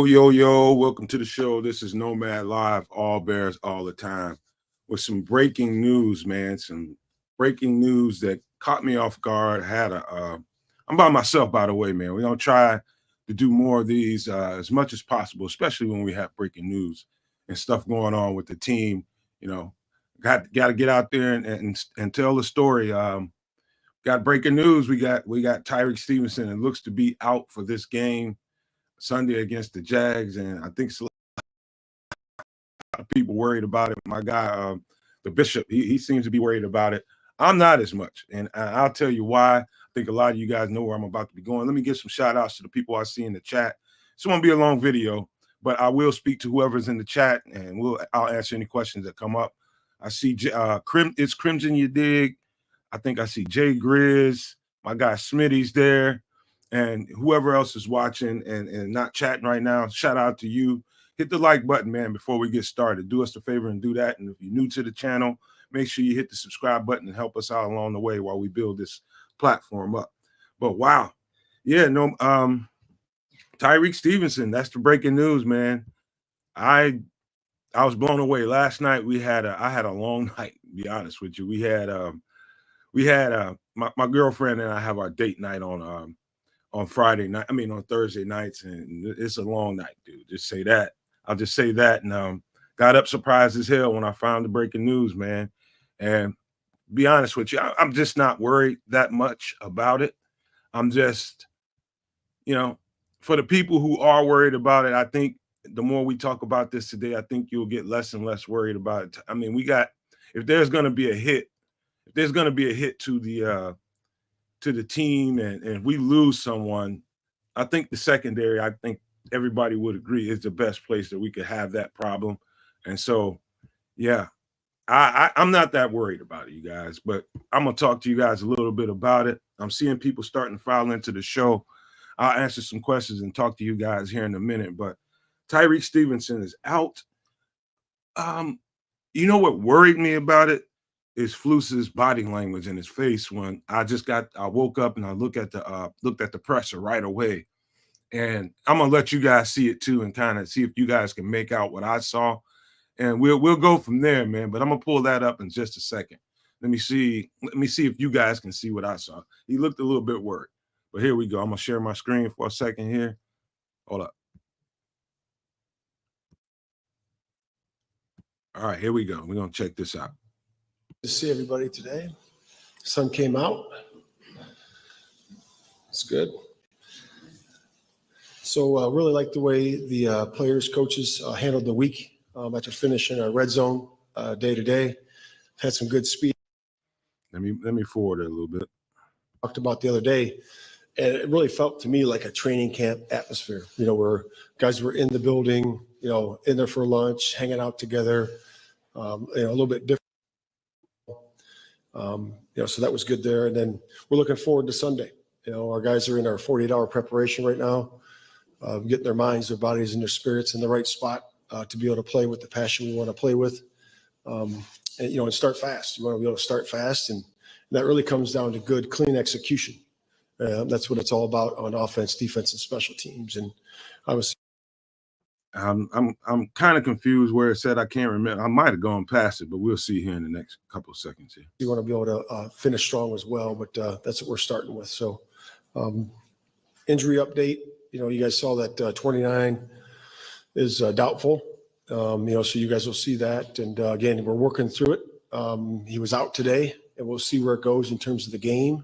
Yo, welcome to the show. This is Nomad Live, all bears all the time, with some breaking news, man. Some breaking news that caught me off guard. I'm by myself, by the way, man. We're going to try to do more of these as much as possible, especially when we have breaking news and stuff going on with the team. You know, got to get out there and tell the story. Got breaking news. We got Tyrique Stevenson. It looks to be out for this game Sunday against the Jags, and I think a lot of people worried about it. My guy, the Bishop, he seems to be worried about it. I'm not as much, and I'll tell you why. I think a lot of you guys know where I'm about to be going. Let me give some shout outs to the people I see in the chat. This won't be a long video, but I will speak to whoever's in the chat, and I'll answer any questions that come up. I see it's Crimson You Dig. I think I see Jay Grizz. My guy Smitty's there. And whoever else is watching and not chatting right now, shout out to you. Hit the like button, man, before we get started. Do us a favor and do that. And if you're new to the channel, make sure you hit the subscribe button and help us out along the way while we build this platform up. But wow. Yeah, no, Tyrique Stevenson, that's the breaking news, man. I was blown away. Last night I had a long night, to be honest with you. We had my girlfriend and I have our date night on Friday night, on Thursday nights, and it's a long night, dude. Just say that. I'll just say that. And got up surprised as hell when I found the breaking news, man. And be honest with you, I'm just not worried that much about it. I'm just, for the people who are worried about it, I think the more we talk about this today, I think you'll get less and less worried about it. If there's going to be a hit to the team, and if we lose someone, I think the secondary, I think everybody would agree, is the best place that we could have that problem. And so, yeah, I'm not that worried about it, you guys, but I'm going to talk to you guys a little bit about it. I'm seeing people starting to file into the show. I'll answer some questions and talk to you guys here in a minute, but Tyrique Stevenson is out. You know what worried me about it? Is Flus's body language in his face when I woke up and I looked at the presser right away. And I'm gonna let you guys see it too and kind of see if you guys can make out what I saw. And we'll go from there, man. But I'm gonna pull that up in just a second. Let me see if you guys can see what I saw. He looked a little bit worried. But here we go. I'm gonna share my screen for a second here. Hold up. All right, here we go. We're gonna check this out. To see everybody today. The sun came out. It's good. So I really like the way the players, coaches handled the week after finishing our red zone day to day. Had some good speed. Let me forward it a little bit. Talked about the other day, and it really felt to me like a training camp atmosphere. Where guys were in the building, in there for lunch, hanging out together. A little bit different. So that was good there. And then we're looking forward to Sunday. Our guys are in our 48-hour preparation right now, getting their minds, their bodies, and their spirits in the right spot to be able to play with the passion we want to play with. And start fast. You want to be able to start fast. And that really comes down to good, clean execution. That's what it's all about on offense, defense, and special teams. And obviously, I'm kind of confused where it said. I can't remember. I might have gone past it, but we'll see here in the next couple of seconds here. You want to be able to finish strong as well, but that's what we're starting with. So injury update, you guys saw that 29 is doubtful. So you guys will see that. And again, we're working through it. He was out today, and we'll see where it goes in terms of the game.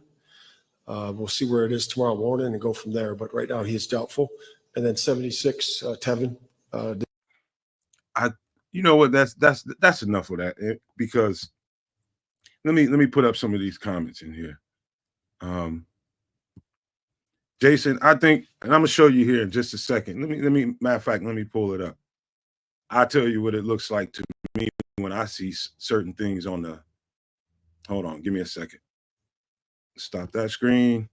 We'll see where it is tomorrow morning and go from there. But right now he is doubtful. And then 76, teven. You know what? That's enough of that, because let me put up some of these comments in here. Jason, I think, and I'm gonna show you here in just a second. Let me matter of fact, let me pull it up. I'll tell you what it looks like to me when I see certain things on the. Hold on, give me a second. Stop that screen.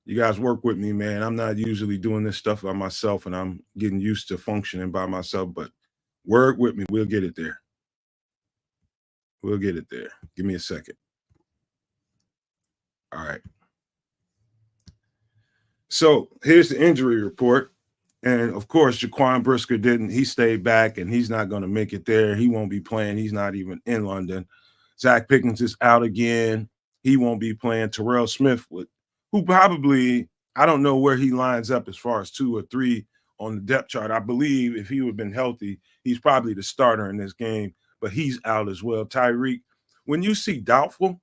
You guys work with me, man. I'm not usually doing this stuff by myself, and I'm getting used to functioning by myself, but work with me. We'll get it there. We'll get it there. Give me a second. All right. So here's the injury report. And of course, Jaquan Brisker didn't. He stayed back, and he's not going to make it there. He won't be playing. He's not even in London. Zach Pickens is out again. He won't be playing. Terrell Smith, who probably, I don't know where he lines up as far as 2 or 3 on the depth chart. I believe if he would have been healthy, he's probably the starter in this game, but he's out as well. Tyrique, when you see doubtful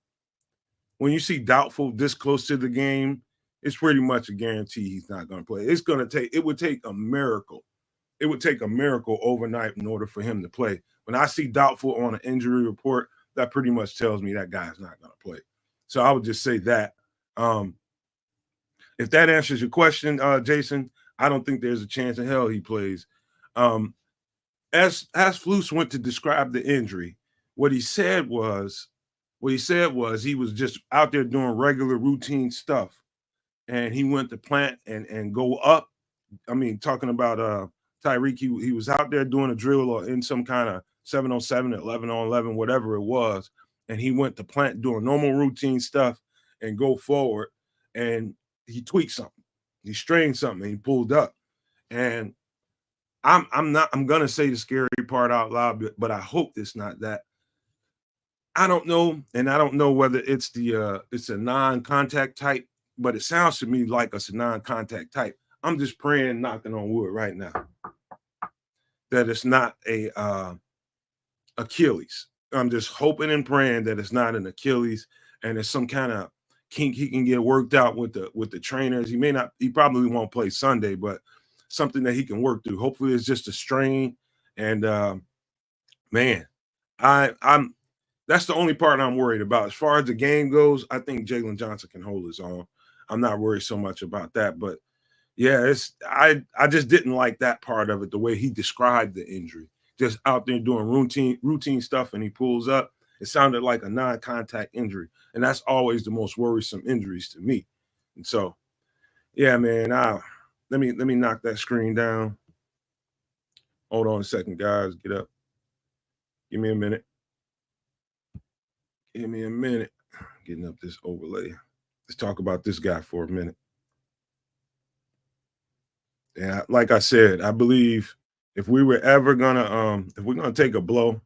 this close to the game, it's pretty much a guarantee he's not going to play. It would take a miracle. It would take a miracle overnight in order for him to play. When I see doubtful on an injury report, that pretty much tells me that guy's not going to play. So I would just say that. If that answers your question, Jason, I don't think there's a chance in hell he plays. As Flus went to describe the injury, what he said was he was just out there doing regular routine stuff, and he went to plant and go up. I mean, talking about Tyrique, he was out there doing a drill or in some kind of 7-on-7, 11-on-11, whatever it was, and he went to plant doing normal routine stuff and go forward, and he tweaked something, he strained something, he pulled up, and I'm gonna say the scary part out loud, but I hope it's not that. I don't know, and I don't know whether it's it's a non-contact type, but it sounds to me like it's a non-contact type. I'm just praying, knocking on wood right now, that it's not a Achilles. I'm just hoping and praying that it's not an Achilles and it's some kind of kink he can get worked out with the trainers. He probably won't play Sunday, but something that he can work through. Hopefully it's just a strain. And man, I'm that's the only part I'm worried about. As far as the game goes, I think Jaylon Johnson can hold his own. I'm not worried so much about that, but yeah, I just didn't like that part of it, the way he described the injury. Just out there doing routine stuff, and he pulls up. It sounded like a non-contact injury, and that's always the most worrisome injuries to me. And so, yeah, man, let me knock that screen down. Hold on a second, guys. Get up. Give me a minute. Give me a minute. Getting up this overlay. Let's talk about this guy for a minute. Yeah, like I said, I believe if we were ever gonna if we're gonna take a blow,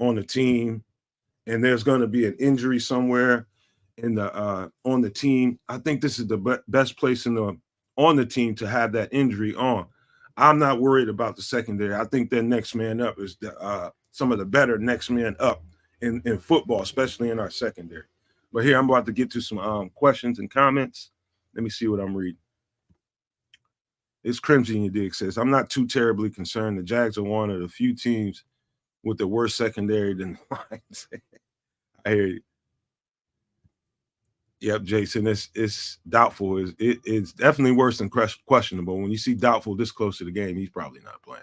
on the team, and there's gonna be an injury somewhere in the on the team, I think this is the best place on the team to have that injury on. I'm not worried about the secondary. I think their next man up is some of the better next man up in football, especially in our secondary. But here I'm about to get to some questions and comments. Let me see what I'm reading. It's Crimson, you dig, says, I'm not too terribly concerned. The Jags are one of the few teams with the worst secondary than the Lions. I hear you. Yep, Jason, it's doubtful. It's definitely worse than questionable. When you see doubtful this close to the game, he's probably not playing.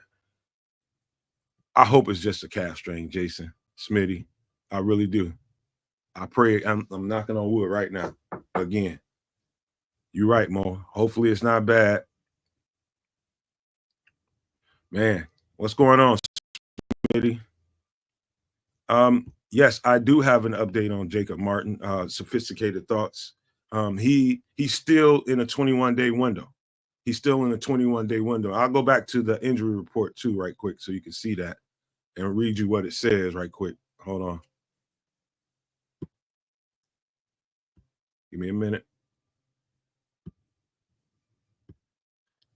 I hope it's just a calf strain, Jason, Smitty. I really do. I pray. I'm knocking on wood right now. Again, you're right, Mo. Hopefully it's not bad. Man, what's going on, Smitty? Yes, I do have an update on Jacob Martin. Sophisticated thoughts. He's still in a 21-day window. He's still in a 21-day window. I'll go back to the injury report too, right quick, so you can see that and read you what it says right quick. Hold on. Give me a minute.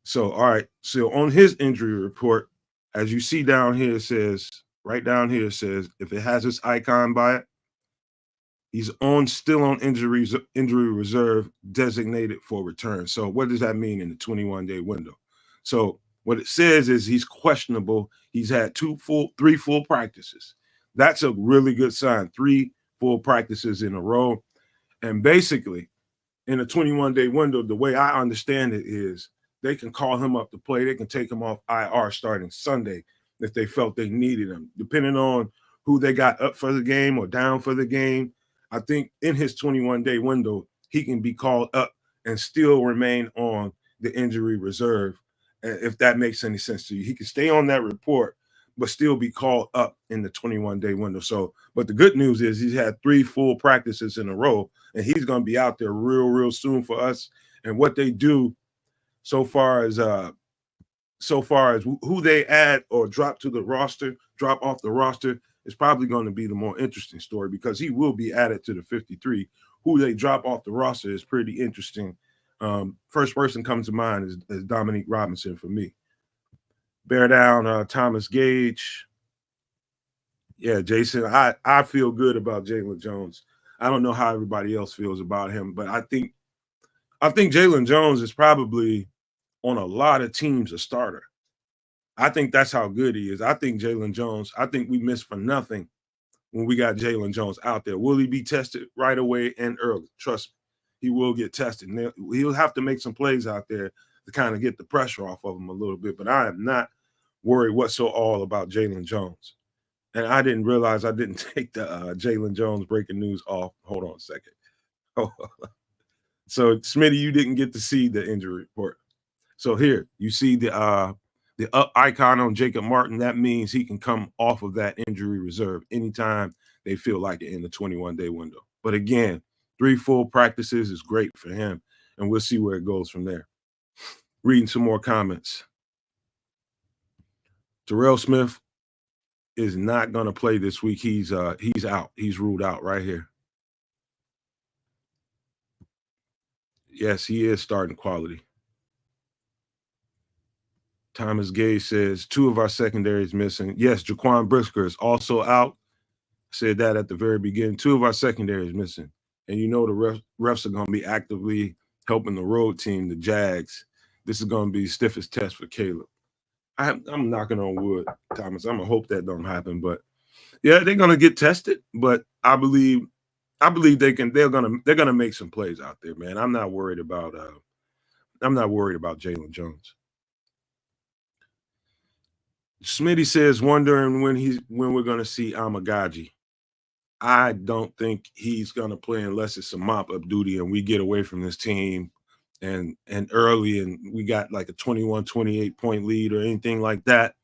So, all right. So on his injury report, as you see down here, it says, right down here, it says, if it has this icon by it, he's still on injury reserve, designated for return. So what does that mean in the 21-day window? So what it says is he's questionable. He's had 3 full practices. That's a really good sign. 3 full practices in a row. And basically, in a 21-day window, the way I understand it is they can call him up to play. They can take him off IR starting Sunday if they felt they needed him, depending on who they got up for the game or down for the game. I think in his 21-day window, he can be called up and still remain on the injury reserve, if that makes any sense to you. He can stay on that report, but still be called up in the 21-day window. So, but the good news is he's had 3 full practices in a row, and he's going to be out there real soon for us. And what they do so far as who they add or drop to the roster, drop off the roster, is probably going to be the more interesting story because he will be added to the 53. Who they drop off the roster is pretty interesting. First person comes to mind is Dominique Robinson for me. Bear down, Thomas Gage. Yeah, Jason, I feel good about Jaylon Jones. I don't know how everybody else feels about him, but I think Jaylon Jones is probably on a lot of teams a starter. I think that's how good he is. I think we missed for nothing when we got Jaylon Jones out there. Will he be tested right away and early? Trust me, he will get tested. He'll have to make some plays out there to kind of get the pressure off of him a little bit, but I am not worried whatsoever about Jaylon Jones. And I didn't realize I didn't take the Jaylon Jones breaking news off. Hold on a second. So, Smitty, you didn't get to see the injury report. So here, you see the up icon on Jacob Martin. That means he can come off of that injury reserve anytime they feel like it in the 21-day window. But again, 3 full practices is great for him, and we'll see where it goes from there. Reading some more comments. Terrell Smith is not going to play this week. He's out. He's ruled out right here. Yes, he is starting quality. Thomas Gage says 2 of our secondaries missing. Yes, Jaquan Brisker is also out. Said that at the very beginning. 2 of our secondaries missing. And you know the refs are going to be actively helping the road team, the Jags. This is going to be the stiffest test for Caleb. I'm knocking on wood, Thomas. I'm going to hope that don't happen. But, yeah, they're going to get tested. But I believe they're going to make some plays out there, man. I'm not worried about Jaylon Jones. Smitty says, wondering when we're going to see Amagaji. I don't think he's going to play unless it's a mop-up duty and we get away from this team and early and we got like a 21, 28-point lead or anything like that.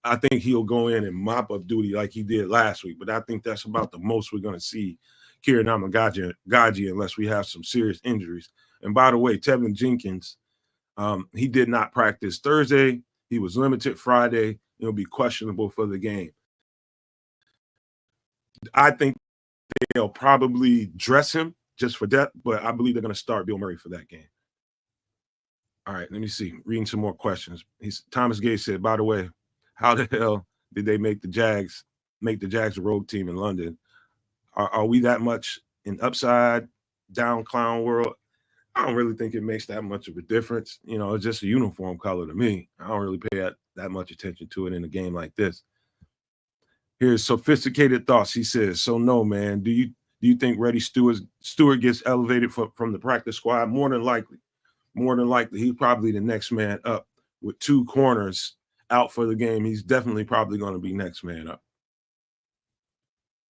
I think he'll go in and mop-up duty like he did last week. But I think that's about the most we're going to see Kieran Amagaji unless we have some serious injuries. And by the way, Teven Jenkins, he did not practice Thursday. He was limited Friday. He'll be questionable for the game. I think they'll probably dress him just for that, but I believe they're going to start Bill Murray for that game. All right, let me see. Reading some more questions. Thomas Gage said, by the way, how the hell did they make the Jags a road team in London? Are we that much in upside down clown world? I don't really think it makes that much of a difference. You know, it's just a uniform color to me. I don't really pay that much attention to it in a game like this. Here's Sophisticated Thoughts. He says, so no, man, do you think Reddy Stewart gets elevated from the practice squad? More than likely. He's probably the next man up with 2 corners out for the game. He's definitely probably going to be next man up.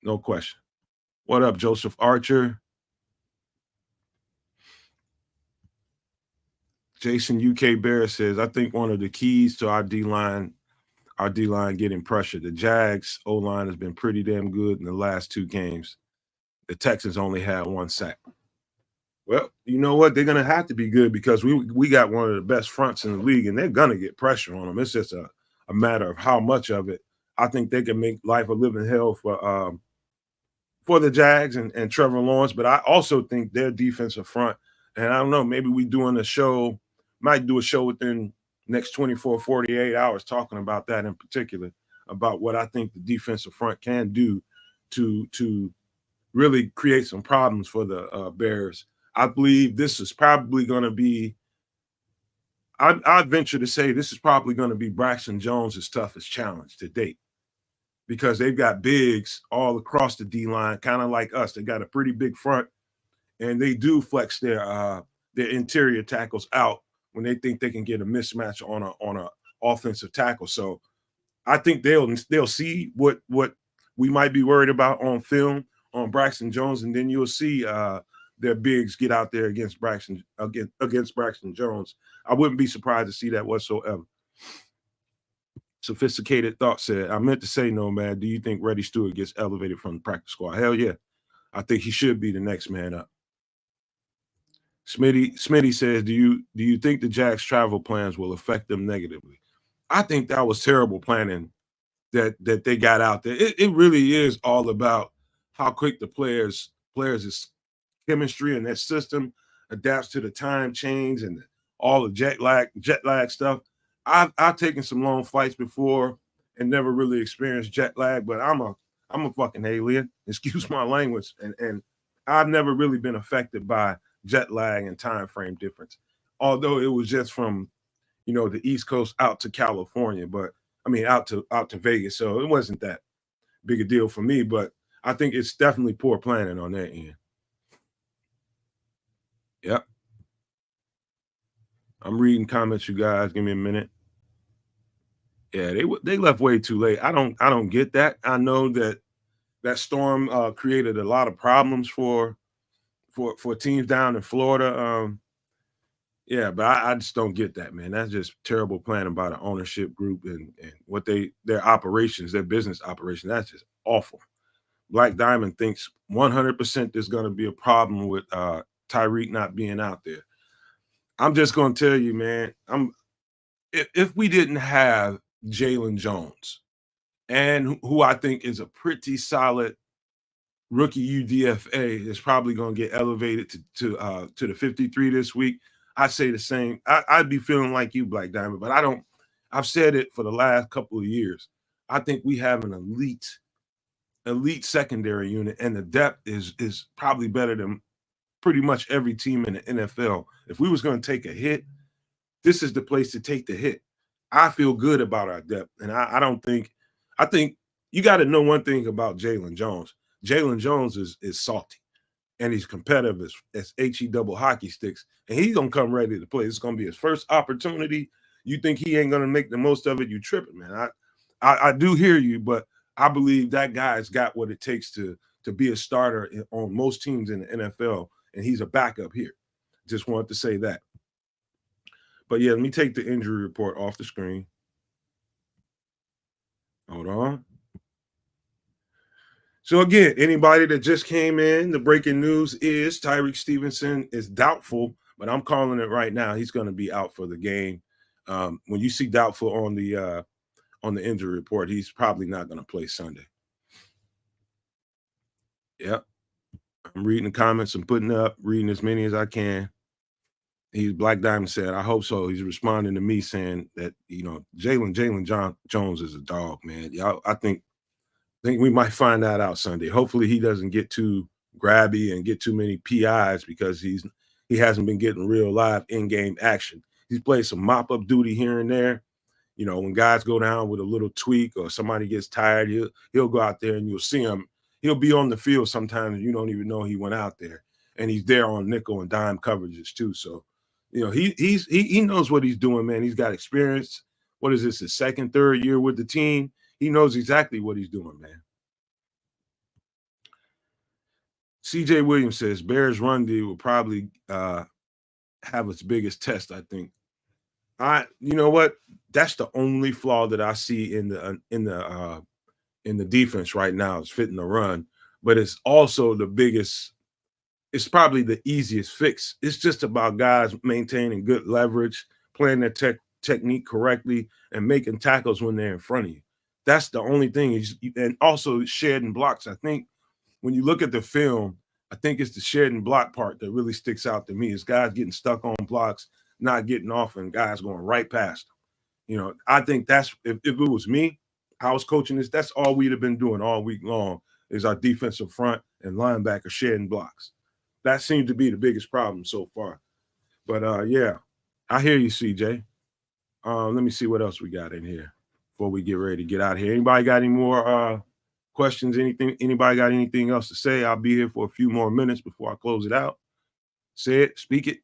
No question. What up, Joseph Archer? Jason UK Bear says, I think one of the keys to our D-line getting pressure. The Jags O-line has been pretty damn good in the last 2 games. The Texans only had 1 sack. Well, you know what? They're going to have to be good because we got one of the best fronts in the league, and they're going to get pressure on them. It's just a matter of how much of it. I think they can make life a living hell for the Jags and Trevor Lawrence, but I also think their defensive front, and I don't know, maybe might do a show within next 24, 48 hours talking about that in particular, about what I think the defensive front can do to really create some problems for the Bears. I believe this is probably going to be, I'd venture to say this is probably going to be Braxton Jones' toughest challenge to date because they've got bigs all across the D-line, kind of like us. They got a pretty big front, and they do flex their interior tackles out when they think they can get a mismatch on a offensive tackle. So I think they'll see what we might be worried about on film on Braxton Jones, and then you'll see their bigs get out there against Braxton Jones. I wouldn't be surprised to see that whatsoever. Sophisticated Thought said, I meant to say, Nomad, do you think Reddy Stewart gets elevated from the practice squad? Hell yeah. I think he should be the next man up. Smitty says, do you think the Jags travel plans will affect them negatively? I think that was terrible planning that they got out there. It really is all about how quick the players' chemistry and their system adapts to the time change and all the jet lag stuff. I've taken some long flights before and never really experienced jet lag, but I'm a fucking alien. Excuse my language, and I've never really been affected by jet lag and time frame difference. Although it was just from the East Coast out to California, but I mean out to Vegas, so it wasn't that big a deal for me. But I think it's definitely poor planning on that end. Yep. I'm reading comments, you guys. Give me a minute. Yeah, they left way too late. I don't get that. I know that storm created a lot of problems for teams down in Florida. Yeah, but I just don't get that, man. That's just terrible planning by the ownership group and what their operations, their business operation. That's just awful. Black Diamond thinks 100% there's going to be a problem with Tyrique not being out there. I'm just going to tell you, man. If we didn't have Jaylon Jones, and who I think is a pretty solid rookie UDFA, is probably going to get elevated to the 53 this week. I say the same. I'd be feeling like you, Black Diamond, but I don't. I've said it for the last couple of years. I think we have an elite secondary unit, and the depth is probably better than pretty much every team in the NFL. If we was going to take a hit, this is the place to take the hit. I feel good about our depth, and I don't think. I think you got to know one thing about Jaylon Jones. Jaylon Jones is salty, and he's competitive as he double hockey sticks, and he's gonna come ready to play. It's gonna be his first opportunity. You think he ain't gonna make the most of it? You tripping, man. I do hear you, but I believe that guy's got what it takes to be a starter on most teams in the NFL, and he's a backup here. Just wanted to say that. But yeah, let me take the injury report off the screen. Hold on. So again, anybody that just came in, the breaking news is Tyrique Stevenson is doubtful, but I'm calling it right now. He's going to be out for the game. When you see doubtful on the injury report, he's probably not going to play Sunday. Yep. I'm reading the comments and reading as many as I can. Black Diamond said, I hope so. He's responding to me saying that, Jaylon Jones is a dog, man. Y'all, I think we might find that out Sunday. Hopefully he doesn't get too grabby and get too many PIs because he hasn't been getting real live in-game action. He's played some mop-up duty here and there. When guys go down with a little tweak or somebody gets tired, he'll go out there and you'll see him. He'll be on the field sometimes and you don't even know he went out there. And he's there on nickel and dime coverages too. So, he knows what he's doing, man. He's got experience. What is this, his second, third year with the team? He knows exactly what he's doing, man. CJ Williams says Bears run D will probably have its biggest test, I think. You know what? That's the only flaw that I see in the defense right now is fitting the run, but it's also the biggest. It's probably the easiest fix. It's just about guys maintaining good leverage, playing their technique correctly, and making tackles when they're in front of you. That's the only thing. And also shedding blocks. I think when you look at the film, I think it's the shedding block part that really sticks out to me. Is guys getting stuck on blocks, not getting off, and guys going right past them. I think that's if it was me, I was coaching this. That's all we'd have been doing all week long is our defensive front and linebacker shedding blocks. That seems to be the biggest problem so far. But yeah, I hear you, CJ. Let me see what else we got in here before we get ready to get out of here. Anybody got any more questions? Anybody got anything else to say? I'll be here for a few more minutes before I close it out. Say it, speak it,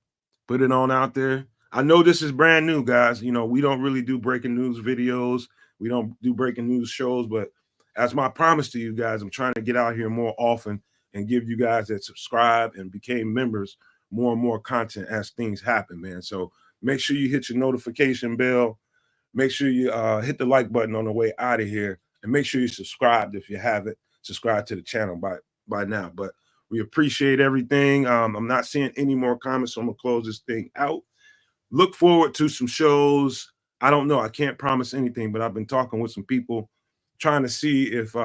put it on out there. I know this is brand new, guys. We don't really do breaking news videos. We don't do breaking news shows, but as my promise to you guys, I'm trying to get out here more often and give you guys that subscribe and became members more and more content as things happen, man. So make sure you hit your notification bell. Make sure you hit the like button on the way out of here, and make sure you subscribed if you haven't subscribed to the channel by now. But We appreciate everything. I'm not seeing any more comments, so I'm gonna close this thing out. Look forward to some shows. I don't know. I can't promise anything, but I've been talking with some people trying to see if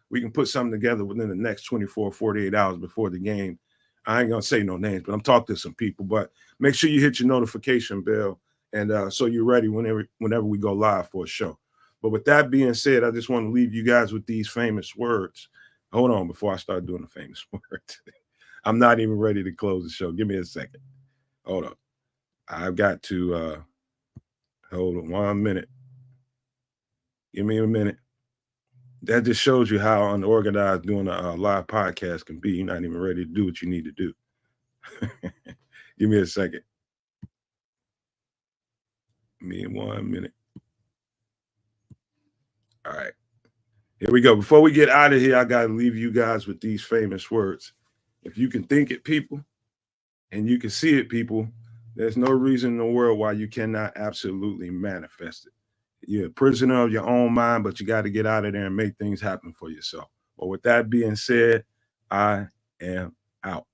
we can put something together within the next 24, 48 hours before the game. I ain't gonna say no names, but I'm talking to some people. But make sure you hit your notification bell, and so you're ready whenever we go live for a show. But with that being said, I just want to leave you guys with these famous words. Hold on, before I start doing the famous words. I'm not even ready to close the show. Give me a second. Hold on. I've got to hold on 1 minute. Give me a minute. That just shows you how unorganized doing a live podcast can be. You're not even ready to do what you need to do. Give me a second. Give me 1 minute. All right. Here we go. Before we get out of here, I got to leave you guys with these famous words. If you can think it, people, and you can see it, people, there's no reason in the world why you cannot absolutely manifest it. You're a prisoner of your own mind, but you got to get out of there and make things happen for yourself. But with that being said, I am out.